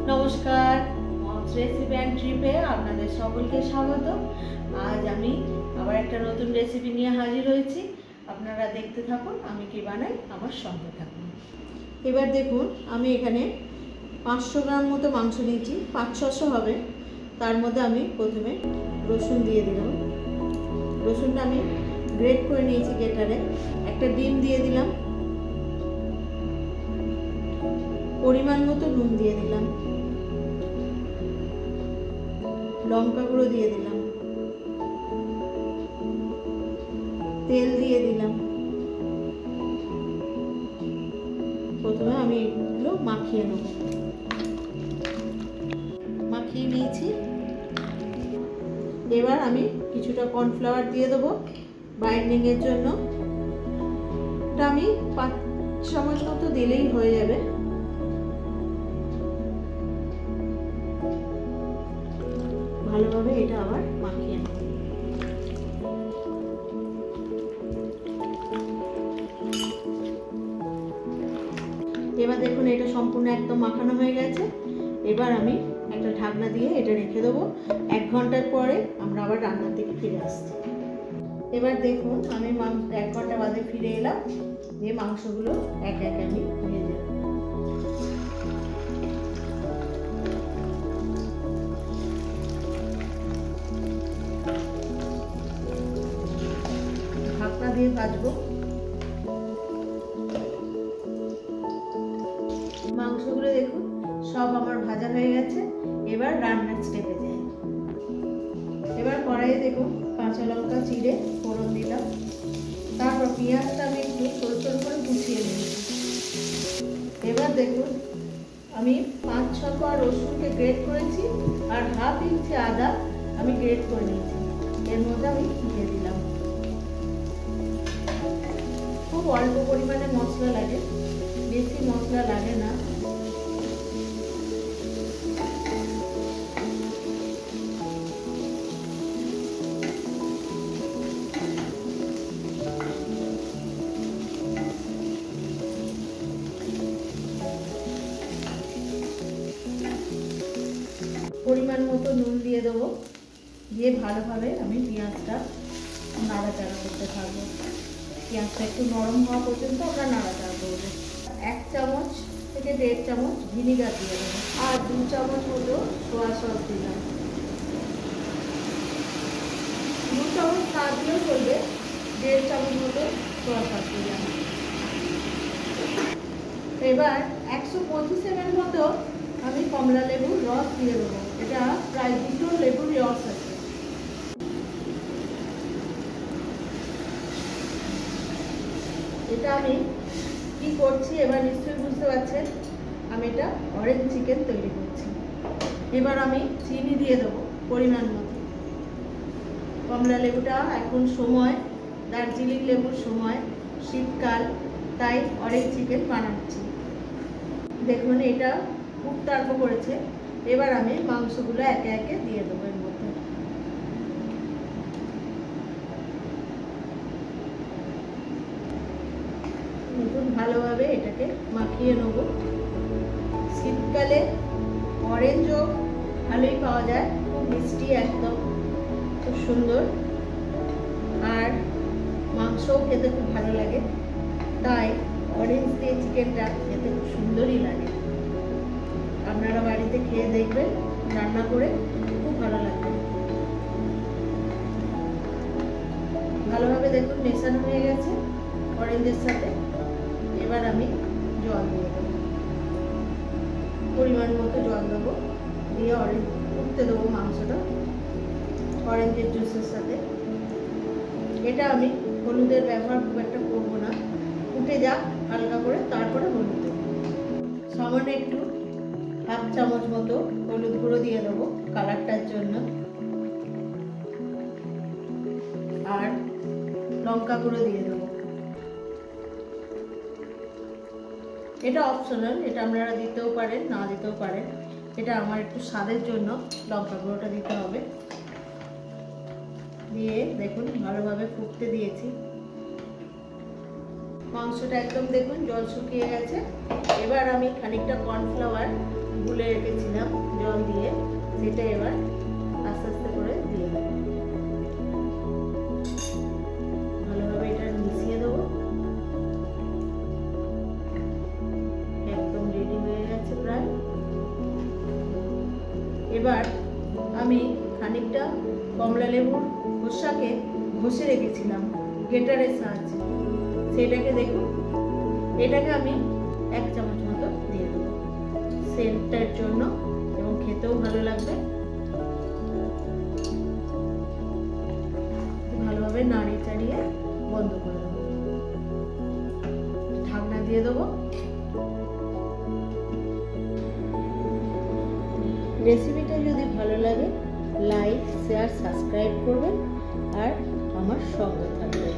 নমস্কার, moms recipe and ট্রিপে আপনাদের সকলকে স্বাগত। আজ আমি আবার একটা নতুন রেসিপি নিয়ে হাজির হয়েছি। আপনারা দেখতে থাকুন আমি কি বানাই, আমার সঙ্গে থাকুন। এবার দেখুন, আমি এখানে 500 গ্রাম মতো মাংস নিয়েছি, 500-600 হবে। তার মধ্যে আমি প্রথমে রসুন দিয়ে দিলাম। রসুনটা আমি গ্রেট করে নিয়েছি গ্রেটারে। একটা ডিম দিয়ে দিলাম, পরিমাণ মতো নুন দিয়ে দিলাম, লঙ্কা গুঁড়ো দিয়ে দিলাম, তেল দিয়ে দিলাম। প্রথমে আমি এগুলো মাখিয়ে নেব। মাখিয়ে নিয়েছি। এবার আমি কিছুটা কর্নফ্লাওয়ার দিয়ে দেবো বাইন্ডিং এর জন্য। এটা আমি 5 চামচ মতো দিলেই হয়ে যাবে। ভালোভাবে এটা আবার মাখিয়ে নেব। এবার দেখুন, এটা সম্পূর্ণ একদম মাখানো হয়ে গেছে। এবার আমি একটা ঢাকনা দিয়ে এটা রেখে দেবো। 1 ঘন্টার পরে আমরা আবার রান্নার দিকে ফিরে আসছি। এবার দেখুন, আমি 1 ঘন্টা বাদে ফিরে এলাম। দিয়ে মাংসগুলো একে একে আমি ভেজে দেব। ঢাকনা দিয়ে ভাজবো। মাংসগুলো দেখুন সব আমার ভাজা হয়ে গেছে। এবার রান্নার স্টেপে যাই। এবার কড়াইয়ে দেখুন কাঁচা লঙ্কা চিড়ে ফোড়ন দিলাম। তারপর পেঁয়াজটা আমি একটু ছোট ছোট করে কুচিয়ে নিয়েছি। এবার দেখুন, আমি 5-6 কোয়া রসুনকে গ্রেট করেছি আর 1/2 ইঞ্চি আদা আমি গ্রেট করে নিয়েছি। এর মধ্যে আমি দিয়ে দিলাম। খুব অল্প পরিমাণে মশলা লাগে, বেশি মশলা লাগে না। পরিমাণ মতো নুন দিয়ে দেবো। দিয়ে ভালোভাবে আমি পেঁয়াজটা নাড়াচাড়া করতে থাকবো। পেঁয়াজটা একটু নরম হওয়া পর্যন্ত আমরা নাড়াচাড়া করবো। 1 চামচ থেকে 1.5 চামচ ভিনিগার দিয়ে দেবো আর 2 চামচ মতো সোয়া সস দিলাম। 2 চামচ না দিলেও চলবে, 1.5 চামচ মতো সোয়া সস দিলাম। এবার 125 ml মতো আমি কমলা লেবুর রস দিয়ে দেবো। এটা প্রায় 2 লেবুর রস আছে। এটা আমি কি করছি এবার নিশ্চয়ই বুঝতে পারছেন। আমি এটা অরেঞ্জ চিকেন তৈরি করছি। এবার আমি চিনি দিয়ে দেবো পরিমাণ মতো। কমলা লেবুটা এখন সময়, দার্জিলিং লেবুর সময়, শীতকাল, তাই অরেঞ্জ চিকেন বানাচ্ছি। দেখুন এটা খুব তার্ক করেছে। এবার আমি মাংসগুলো একে একে দিয়ে দেবো এর মধ্যে। দেখুন ভালোভাবে এটাকে মাখিয়ে নেব। শীতকালে অরেঞ্জও ভালোই পাওয়া যায়, খুব মিষ্টি, একদম খুব সুন্দর, আর মাংসও খেতে খুব ভালো লাগে। তাই অরেঞ্জ দিয়ে চিকেনটা খেতে খুব সুন্দরই লাগে। আপনারা বাড়িতে খেয়ে দেখবেন, রান্না করে খুব ভালো লাগবে। ভালোভাবে দেখুন মেশানো হয়ে গেছে অরেঞ্জের সাথে। এবার আমি জল দিয়ে দেবো, পরিমাণ মতো জল দেবো। দিয়ে অরেঞ্জ ফুটতে দেবো মাংসটা অরেঞ্জের জুসের সাথে। এটা আমি হলুদের ব্যবহার খুব একটা করবো না, ফুটে যাক হালকা করে, তারপরে হলুদ দেবো। সামান্য একটু 1/2 চামচ মতো হলুদ গুঁড়ো দিয়ে দেবো কালারটার জন্য, আর লঙ্কা গুঁড়ো দিয়ে দেবো। এটা অপশনাল, এটা আপনারা দিতেও পারেন, না দিতেও পারেন। এটা আমার একটু স্বাদের জন্য লঙ্কা গুঁড়োটা দিতে হবে। দিয়ে দেখুন ভালোভাবে ফুটতে দিয়েছি। মাংসটা একদম দেখুন জল শুকিয়ে গেছে। এবার আমি খানিকটা কর্নফ্লাওয়ার গুলে রেখেছিলাম জল দিয়ে, সেটা এবার আস্তে আস্তে করে দিয়ে দেবো। ভালোভাবে এটা মিশিয়ে দেবো। একদম রেডি হয়ে গেছে প্রায়। এবার আমি খানিকটা কমলা লেবুর খোসাকে ঘষে রেখেছিলাম গ্রেটারের সাহায্যে, সেটাকে দেখুন, এটাকে আমি 1 চামচ মতো দিয়ে দেবো সেন্টটার জন্য এবং খেতেও ভালো লাগবে। ভালোভাবে নাড়িয়ে চাড়িয়ে বন্ধ করে দেবো, ঢাকনা দিয়ে দেবো। রেসিপিটা যদি ভালো লাগে লাইক, শেয়ার, সাবস্ক্রাইব করবেন আর আমার সঙ্গে থাকবেন।